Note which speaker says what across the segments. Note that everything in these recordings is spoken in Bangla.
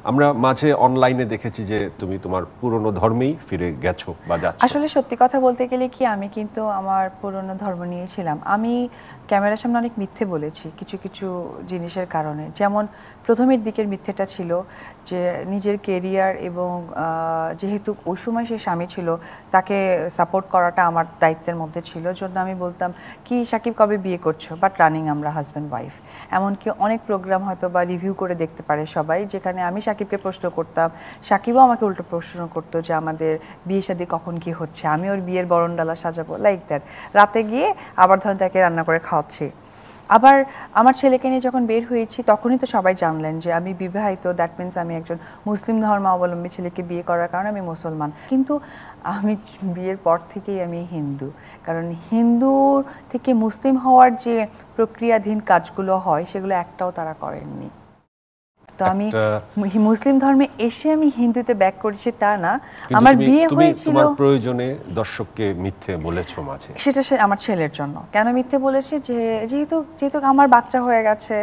Speaker 1: আমরা মাঝে অনলাইনে দেখেছি যে তুমি তোমার পুরনো ধর্মেই ফিরে গেছো বা যাচ্ছ।
Speaker 2: আসলে সত্যি কথা বলতে গেলে কি আমি কিন্তু আমার পুরনো ধর্ম নিয়ে ছিলাম। আমি ক্যামেরার সামনে অনেক মিথ্যে বলেছি কিছু কিছু জিনিসের কারণে। যেমন প্রথমের দিকের মিথ্যেটা ছিল যে নিজের কেরিয়ার এবং যেহেতু ওই সময় সে স্বামী ছিল তাকে সাপোর্ট করাটা আমার দায়িত্বের মধ্যে ছিল, জন্য আমি বলতাম কি সাকিব কবে বিয়ে করছো, বাট রানিং আমরা হাজব্যান্ড ওয়াইফ। এমনকি অনেক প্রোগ্রাম হয়তো বা রিভিউ করে দেখতে পারে সবাই, যেখানে আমি সাকিবকে প্রশ্ন করতাম, সাকিবও আমাকে উল্টো প্রশ্ন করতো যে আমাদের বিয়ে শাদী কখন কি হচ্ছে, আমি ওর বিয়ের বরণডালা সাজাবো লাইক দ্যাট। রাতে গিয়ে আবার ধরেন তাকে রান্না করে খাওয়াচ্ছি। আবার আমার ছেলেকে নিয়ে যখন বের হয়েছি তখনই তো সবাই জানলেন যে আমি বিবাহিত, দ্যাট মিনস আমি একজন মুসলিম ধর্মাবলম্বী ছেলেকে বিয়ে করার কারণে আমি মুসলমান। কিন্তু আমি বিয়ের পর থেকেই আমি হিন্দু, কারণ হিন্দুর থেকে মুসলিম হওয়ার যে প্রক্রিয়াধীন কাজগুলো হয় সেগুলো একটাও তারা করেননি। তো আমি মুসলিম ধর্মে এসে আমি হিন্দুতে ব্যাক করেছি তা না, আমার বিয়ে হয়েছিল।
Speaker 1: তোমার প্রয়োজনে দর্শককে মিথ্যে বলেছো মাঝে,
Speaker 2: সেটা আমার ছেলের জন্য। কেন মিথ্যে বলেছি, যেহেতু আমার বাচ্চা হয়ে গেছে,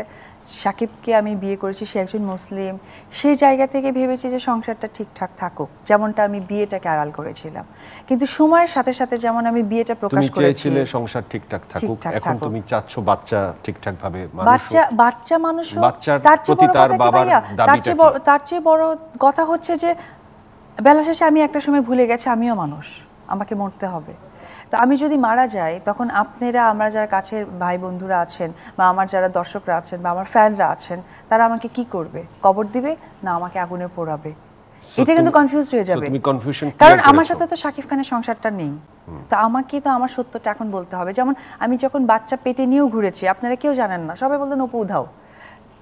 Speaker 2: সাকিবকে আমি বিয়ে করেছি, সে একজন মুসলিম, সেই জায়গা থেকে ভেবেছি যে সংসারটা ঠিকঠাক থাকুক, যেমনটা আমি বিয়েটাকে আড়াল করেছিলাম। কিন্তু সময়ের সাথে সাথে যেমন আমি বিয়েটা প্রকাশ করেছি,
Speaker 1: তুমি চেয়েছিলে সংসার ঠিকঠাক থাকুক, এখন তুমি চাচ্ছ বাচ্চা ঠিকঠাক ভাবে
Speaker 2: বাচ্চা মানুষ।
Speaker 1: তার
Speaker 2: চেয়ে বড় কথা হচ্ছে যে বেলা শেষে আমি একটা সময় ভুলে গেছি আমিও মানুষ, আমাকে মরতে হবে। তো আমি যদি মারা যাই তখন আপনারা, আমরা যারা কাছের ভাই বন্ধুরা আছেন বা আমার যারা দর্শকরা আছেন বা আমার ফ্যানরা আছেন, তারা আমাকে কি করবে? কবর দিবে না আমাকে আগুনে পোড়াবে? এটা কিন্তু কনফিউজ হয়ে যাবে, কারণ আমার সাথে তো শাকিব খানের সংসারটা নেই। তো আমাকে তো আমার সত্যটা এখন বলতে হবে। যেমন আমি যখন বাচ্চা পেটে নিয়েও ঘুরেছি, আপনারা কেউ জানেন না, সবাই বলতেন অপু উধাও,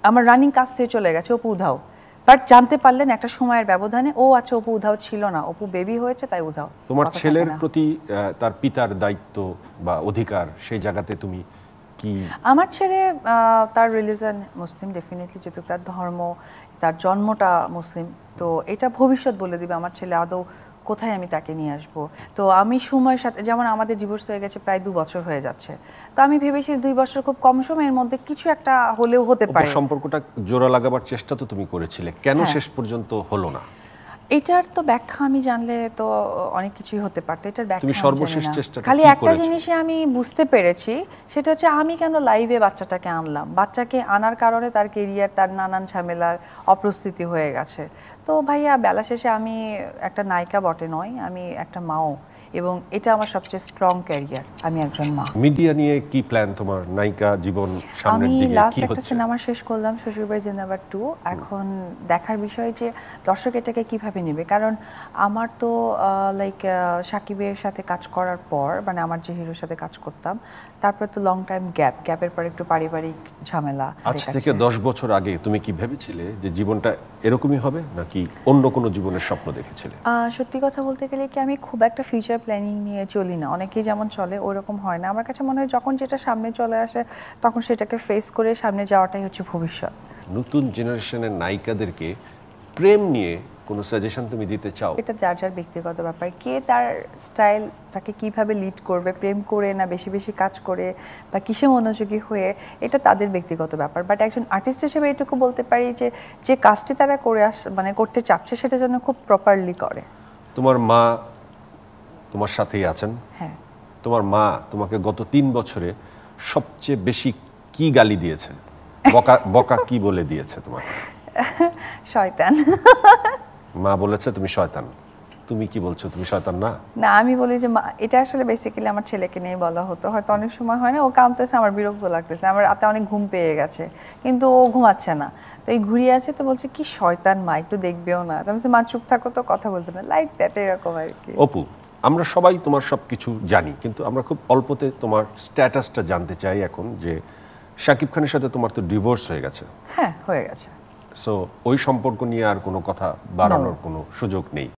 Speaker 2: আমার রানিং কাজ থেকে চলে গেছে অপু উধাও, বাট জানতে পারলেন একটা সময়ের ব্যবধানে ও আচ্ছা অপু উধাও ছিল না, অপু বেবি হয়েছে তাই উধাও।
Speaker 1: তোমার ছেলের প্রতি তার পিতার দায়িত্ব বা অধিকার, সেই জায়গাতে তুমি কি?
Speaker 2: আমার ছেলে তার রিলিজন মুসলিম ডেফিনেটলি, যেহেতু তার ধর্ম, তার জন্মটা মুসলিম, তো এটা ভবিষ্যৎ বলে দিবে আমার ছেলে আদৌ কোথায় আমি তাকে নিয়ে আসবো। তো আমি সময়ের সাথে, যেমন আমাদের ডিভোর্স হয়ে গেছে প্রায় 2 বছর হয়ে যাচ্ছে, তো আমি ভেবেছি 2 বছর খুব কম সময়ের মধ্যে কিছু একটা হলেও হতে পারে।
Speaker 1: সম্পর্কটা জোড়া লাগাবার চেষ্টা তো তুমি করেছিলে, কেন শেষ পর্যন্ত হলো না?
Speaker 2: এটার তো ব্যাখ্যা আমি জানলে তো অনেক কিছুই হতে পারতো, এটার ব্যাখ্যা
Speaker 1: তুমি সর্বশেষ চেষ্টাটা
Speaker 2: খালি একটা জিনিসই আমি বুঝতে পেরেছি, সেটা হচ্ছে আমি কেন লাইভে বাচ্চাটাকে আনলাম। বাচ্চাকে আনার কারণে তার কেরিয়ার, তার নানান ঝামেলার অপ্রস্তুতি হয়ে গেছে। তো ভাইয়া বেলা শেষে আমি একটা নায়িকা বটে নয়, আমি একটা মাও, এবং এটা আমার সবচেয়ে স্ট্রং ক্যারিয়ার, আমি একজন মা।
Speaker 1: মিডিয়া নিয়ে কি প্ল্যান তোমার? নায়িকা জীবন সামনের দিকে কি হচ্ছে?
Speaker 2: আমি লাস্ট একটা সিনেমা শেষ করলাম, শ্বশুরবাড়ি জিন্দাবাদ 2। এখন দেখার বিষয় যে দর্শক এটাকে কিভাবে নেবে, কারণ আমার তো লাইক সাকিবের সাথে কাজ করার পর, মানে আমার যে হিরোর সাথে কাজ করতাম, তারপরে তো লং টাইম গ্যাপের পর একটু পারিবারিক ঝামেলা।
Speaker 1: আজ থেকে 10 বছর আগে তুমি কি ভেবেছিলে যে জীবনটা এরকমই হবে, নাকি অন্য কোনো জীবনের স্বপ্ন দেখেছিলে?
Speaker 2: সত্যি কথা বলতে গেলে কি আমি খুব একটা ফিউচার প্ল্যানিং নিয়ে চলি না, অনেকেই যেমন চলে ওরকম হয় না। আমার কাছে মনে হয় যখন যেটা সামনে চলে আসে তখন সেটাকে ফেস করে সামনে যাওয়াটাই হচ্ছে ভবিষ্যৎ।
Speaker 1: নতুন জেনারেশনের নায়িকাদেরকে প্রেম নিয়ে কোনো সাজেশন তুমি দিতে চাও?
Speaker 2: এটা যার যার ব্যক্তিগত ব্যাপার, কে তার স্টাইলটাকে কিভাবে লিড করবে, প্রেম করে না বেশি বেশি কাজ করে বা কিসে মনোযোগী হয়ে, এটা তাদের ব্যক্তিগত ব্যাপার। বাট একজন আর্টিস্ট হিসেবে এটুকু বলতে পারি যে যে কাজটি তারা মানে করতে চাচ্ছে সেটা যেন খুব প্রপারলি করে।
Speaker 1: তোমার মা তোমার সাথেই আছেন।
Speaker 2: হ্যাঁ।
Speaker 1: তোমার মা তোমাকে গত 3 বছরে সবচেয়ে বেশি কি গালি দিয়েছে? বকা কি বলে দিয়েছে তোমাকে?
Speaker 2: শয়তান।
Speaker 1: মা বলেছে তুমি শয়তান, তুমি কি বলছো তুমি শয়তান না?
Speaker 2: না, আমি বলি যে এটা আসলে বেসিক্যালি আমার ছেলেকে নিয়ে বলা হতো, হয়তো অনেক সময় হয় না, ও কাঁদতেছে, আমার বিরক্ত লাগতেছে, আমার রাতে অনেক ঘুম পেয়ে গেছে কিন্তু ও ঘুমাচ্ছে না, তো এই ঘুরিয়ে আছে, তো বলছে কি শয়তান মা, একটু দেখবেও না। তো আমি বলছি মা চুপ থাকো তো, কথা বলতে না, লাইক দ্যাট, এরকম আর কি।
Speaker 1: অপু, আমরা সবাই তোমার সবকিছু জানি, কিন্তু আমরা খুব অল্পতে তোমার স্ট্যাটাসটা জানতে চাই এখন, যে শাকিব খানের সাথে তোমার তো ডিভোর্স হয়ে গেছে।
Speaker 2: হ্যাঁ, হয়ে গেছে।
Speaker 1: সো ওই সম্পর্ক নিয়ে আর কোনো কথা বাড়ানোর কোনো সুযোগ নেই?